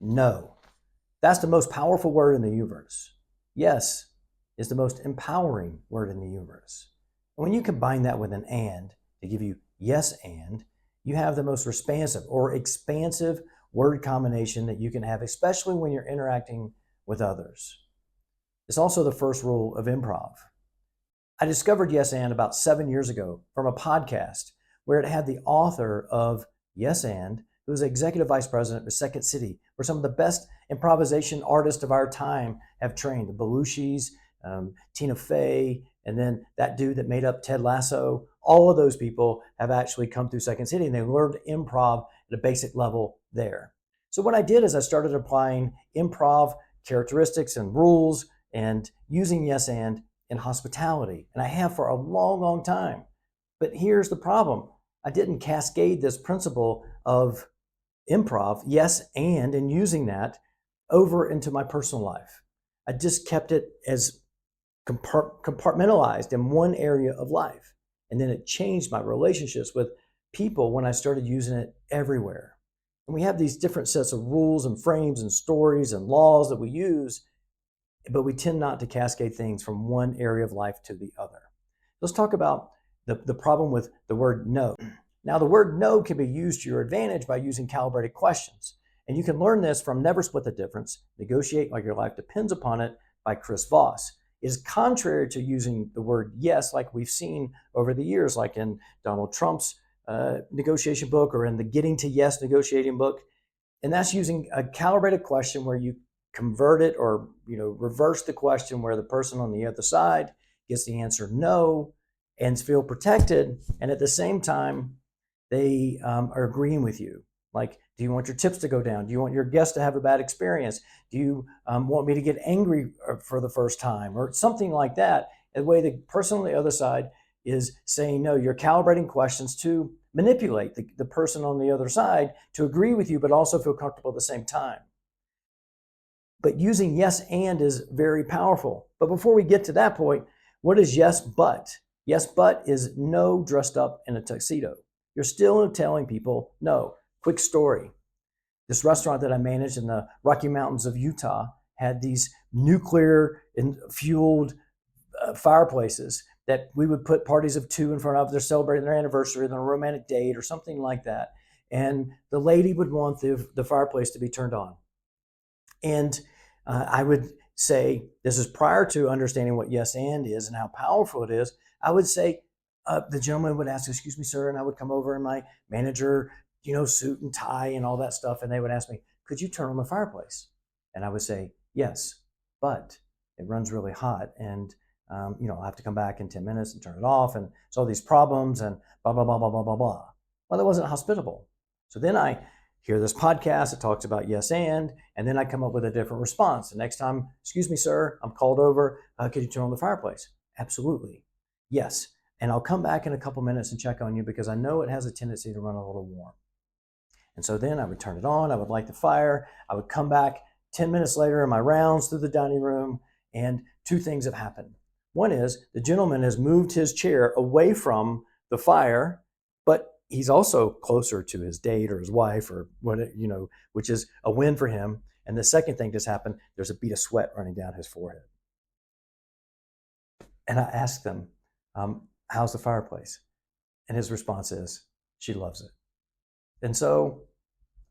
No. That's the most powerful word in the universe. Yes is the most empowering word in the universe. And when you combine that with an and to give you yes and, you have the most responsive or expansive word combination that you can have, especially when you're interacting with others. It's also the first rule of improv. I discovered Yes and about 7 years ago from a podcast where it had the author of Yes and, who was executive vice president of Second City, where some of the best improvisation artists of our time have trained. The Belushis, Tina Fey, and then that dude that made up Ted Lasso. All of those people have actually come through Second City, and they learned improv at a basic level there. So what I did is I started applying improv characteristics and rules and using Yes and in hospitality. And I have for a long, long time. But here's the problem. I didn't cascade this principle of improv, yes, and using that over into my personal life. I just kept it as compartmentalized in one area of life. And then it changed my relationships with people when I started using it everywhere. And we have these different sets of rules and frames and stories and laws that we use, but we tend not to cascade things from one area of life to the other. Let's talk about the problem with the word no. Now, the word no can be used to your advantage by using calibrated questions. And you can learn this from Never Split the Difference, Negotiate Like Your Life Depends Upon It by Chris Voss. It is contrary to using the word yes, like we've seen over the years, like in Donald Trump's negotiation book or in the Getting to Yes negotiating book. And that's using a calibrated question where you convert it or reverse the question where the person on the other side gets the answer no and feel protected. And at the same time, they are agreeing with you. Like, do you want your tips to go down? Do you want your guests to have a bad experience? Do you want me to get angry for the first time or something like that? The way the person on the other side is saying no, you're calibrating questions to manipulate the person on the other side to agree with you, but also feel comfortable at the same time. But using yes and is very powerful. But before we get to that point, what is yes but? Yes but is no dressed up in a tuxedo. You're still telling people no. Quick story. This restaurant that I managed in the Rocky Mountains of Utah had these nuclear fueled fireplaces that we would put parties of two in front of. They're celebrating their anniversary, their romantic date or something like that. And the lady would want the fireplace to be turned on. And I would say, this is prior to understanding what yes and is and how powerful it is. I would say, the gentleman would ask, excuse me, sir, and I would come over in my manager, suit and tie and all that stuff. And they would ask me, could you turn on the fireplace? And I would say, yes, but it runs really hot. And, I'll have to come back in 10 minutes and turn it off. And it's all these problems and blah, blah, blah, blah, blah, blah, blah. Well, that wasn't hospitable. So then I hear this podcast that talks about yes and then I come up with a different response. The next time, excuse me, sir, I'm called over. Could you turn on the fireplace? Absolutely. Yes. And I'll come back in a couple minutes and check on you because I know it has a tendency to run a little warm. And so then I would turn it on. I would light the fire. I would come back 10 minutes later in my rounds through the dining room. And two things have happened. One is the gentleman has moved his chair away from the fire, but he's also closer to his date or his wife or what, which is a win for him. And the second thing just happened. There's a bead of sweat running down his forehead. And I asked him, how's the fireplace? And his response is, she loves it. And so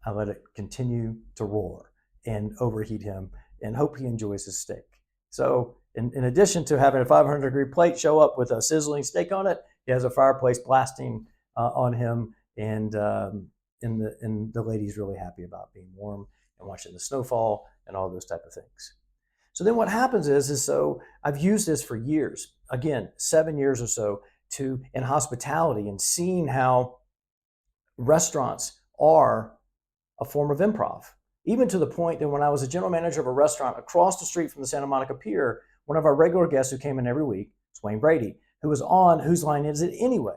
I let it continue to roar and overheat him and hope he enjoys his steak. So in addition to having a 500-degree plate show up with a sizzling steak on it, he has a fireplace blasting on him. And the lady's really happy about being warm and watching the snowfall and all those type of things. So then what happens is so I've used this for years, again, 7 years or so, in hospitality and seeing how restaurants are a form of improv. Even to the point that when I was a general manager of a restaurant across the street from the Santa Monica Pier, one of our regular guests who came in every week was Wayne Brady, who was on Whose Line Is It Anyway?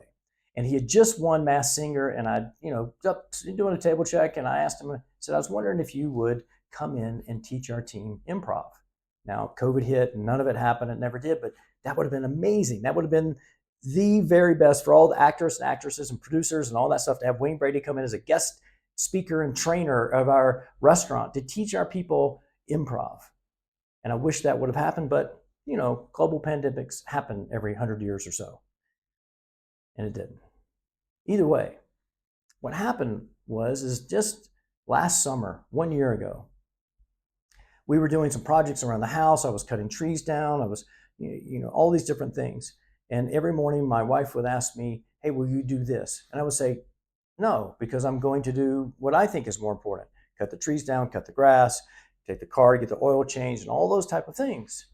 And he had just won Masked Singer, and I, up doing a table check, and I asked him, I said, I was wondering if you would come in and teach our team improv. Now, COVID hit, and none of it happened. It never did, but that would have been amazing. That would have been the very best for all the actors and actresses and producers and all that stuff to have Wayne Brady come in as a guest speaker and trainer of our restaurant to teach our people improv. And I wish that would have happened, but global pandemics happen every 100 years or so. And it didn't. Either way, what happened is just last summer, 1 year ago, we were doing some projects around the house. I was cutting trees down. I was, all these different things. And every morning my wife would ask me, hey, will you do this? And I would say, no, because I'm going to do what I think is more important. Cut the trees down, cut the grass, take the car, get the oil changed, and all those type of things.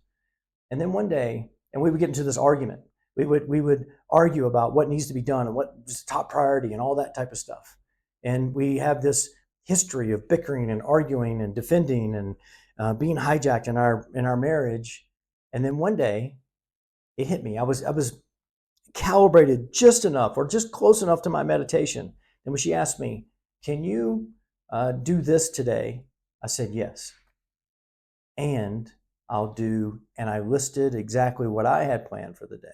And then one day, and we would get into this argument. We would argue about what needs to be done and what is top priority and all that type of stuff. And we have this history of bickering and arguing and defending and being hijacked in our marriage. And then one day, it hit me. I was calibrated just enough, or just close enough to my meditation. And when she asked me, can you do this today? I said, yes. And I listed exactly what I had planned for the day.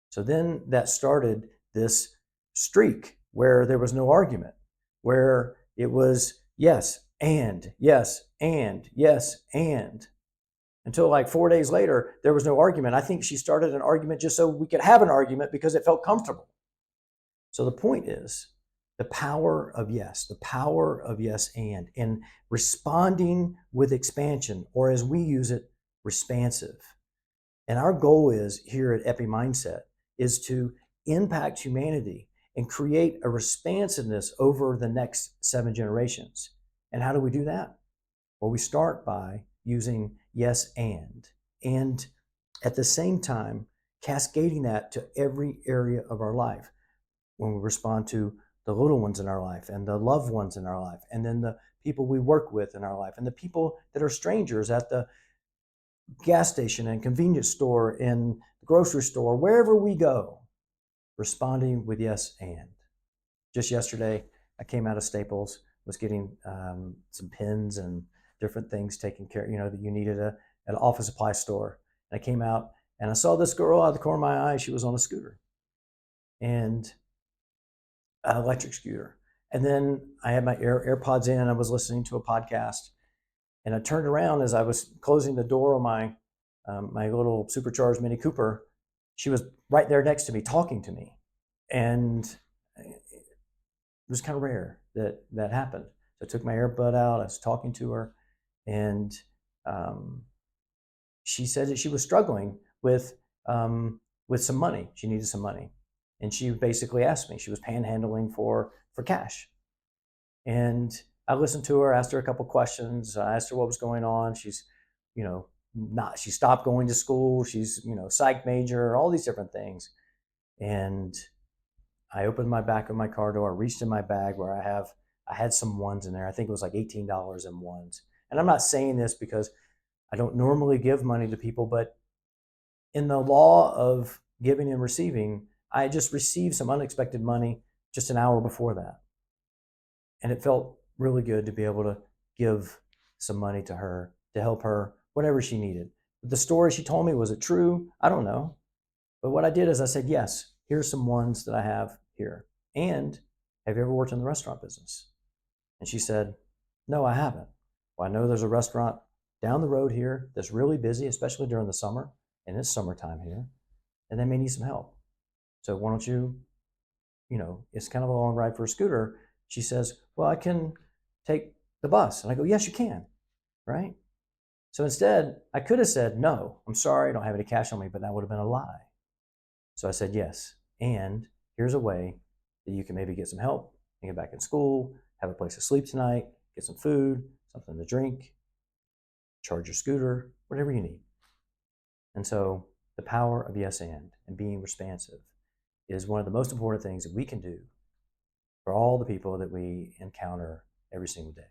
So then that started this streak where there was no argument, where it was yes, and yes, and yes, and. Until like 4 days later, there was no argument. I think she started an argument just so we could have an argument because it felt comfortable. So the point is the power of yes and responding with expansion, or as we use it, responsive. And our goal is here at Epimindset is to impact humanity and create a responsiveness over the next 7 generations. And how do we do that? Well, we start by using yes and at the same time cascading that to every area of our life. When we respond to the little ones in our life and the loved ones in our life, and then the people we work with in our life, and the people that are strangers at the gas station and convenience store and the grocery store, wherever we go, responding with yes and. Just yesterday, I came out of Staples, was getting some pens and different things taken care, that you needed at an office supply store. And I came out and I saw this girl out of the corner of my eye. She was on a scooter, and an electric scooter. And then I had my AirPods in. I was listening to a podcast, and I turned around as I was closing the door on my little supercharged Mini Cooper. She was right there next to me, talking to me, and it was kind of rare that happened. So I took my earbud out. I was talking to her, and she said that she was struggling with some money. She needed some money. And she basically asked me, she was panhandling for cash. And I listened to her, asked her a couple questions. I asked her what was going on. She's, she stopped going to school. She's, psych major, all these different things. And I opened my back of my car door, reached in my bag where I had some ones in there. I think it was like $18 in ones. And I'm not saying this because I don't normally give money to people, but in the law of giving and receiving, I just received some unexpected money just an hour before that. And it felt really good to be able to give some money to her, to help her, whatever she needed. The story she told me, was it true? I don't know. But what I did is I said, yes, here's some ones that I have here. And have you ever worked in the restaurant business? And she said, no, I haven't. Well, I know there's a restaurant down the road here that's really busy, especially during the summer, and it's summertime here, and they may need some help. So why don't you, it's kind of a long ride for a scooter. She says, well, I can take the bus. And I go, yes, you can, right? So instead, I could have said, no, I'm sorry, I don't have any cash on me, but that would have been a lie. So I said, yes, and here's a way that you can maybe get some help and get back in school, have a place to sleep tonight, get some food, something to drink, charge your scooter, whatever you need. And so the power of yes and being responsive is one of the most important things that we can do for all the people that we encounter every single day.